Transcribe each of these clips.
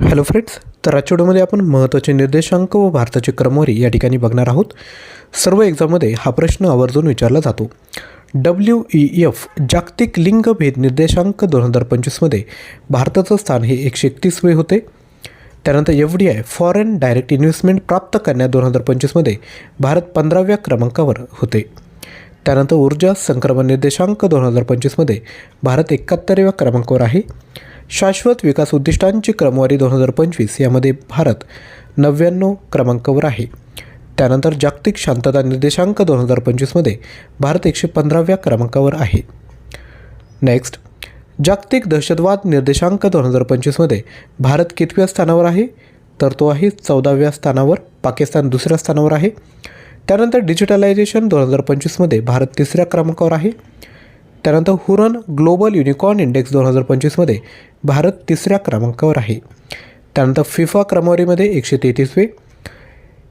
Hello friends, तर आजच्या व्हिडिओमध्ये आपण महत्त्वाचे निर्देशांक व भारताची क्रमवारी या ठिकाणी बघणार आहोत. सर्व एक्झाममध्ये हा प्रश्न आवर्जून विचारला जातो. WEF जागतिक लिंगभेद निर्देशांक 2025मध्ये भारताचं स्थान हे 131वे होते. त्यानंतर FDI फॉरेन डायरेक्ट इन्व्हेस्टमेंट प्राप्त करण्यात 2025मध्ये भारत 15व्या क्रमांकावर होते. त्यानंतर ऊर्जा संक्रमण निर्देशांक 2025मध्ये भारत 71व्या क्रमांकावर आहे. शाश्वत विकास उद्दिष्टांची क्रमवारी 2025 यामध्ये भारत 99 क्रमांकावर आहे. त्यानंतर जागतिक शांतता निर्देशांक 2025मध्ये भारत 115व्या क्रमांकावर आहे. नेक्स्ट, जागतिक दहशतवाद निर्देशांक 2025मध्ये भारत कितव्या स्थानावर आहे? तर तो आहे 14व्या स्थानावर. पाकिस्तान दुसऱ्या स्थानावर आहे. त्यानंतर डिजिटलायझेशन 2025मध्ये भारत 3ऱ्या क्रमांकावर आहे. त्यानंतर हुरन ग्लोबल युनिकॉर्न इंडेक्स 2025मध्ये भारत 3ऱ्या क्रमांकावर आहे. त्यानंतर फिफा क्रमवारीमध्ये 133वे.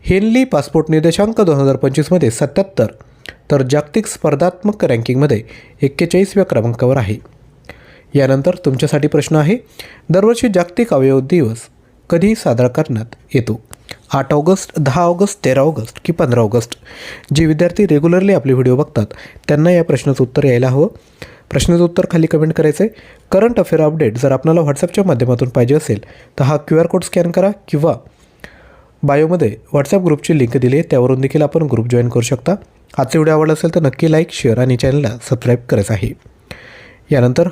हेनली पासपोर्ट निर्देशांक 2025मध्ये 77, तर जागतिक स्पर्धात्मक रँकिंगमध्ये 41व्या क्रमांकावर आहे. यानंतर तुमच्यासाठी प्रश्न आहे, दरवर्षी जागतिक अवयव दिवस कधी साजरा करण्यात येतो? 8 ऑगस्ट, 10 ऑगस्ट, 13 ऑगस्ट की 15 ऑगस्ट? जे विद्यार्थी रेग्युलरली आपले व्हिडिओ बघतात त्यांना या प्रश्नाचं उत्तर यायला हवं. प्रश्नाचं उत्तर खाली कमेंट करायचं आहे. करंट अफेअर अपडेट जर आपल्याला व्हॉट्सअपच्या माध्यमातून पाहिजे असेल तर हा QR कोड स्कॅन करा किंवा बायोमध्ये व्हॉट्सअप ग्रुपची लिंक दिली आहे, त्यावरून देखील आपण ग्रुप जॉईन करू शकता. आजचा व्हिडिओ आवडला असेल तर नक्की लाईक, शेअर आणि चॅनलला सबस्क्राईब करायचं आहे. यानंतर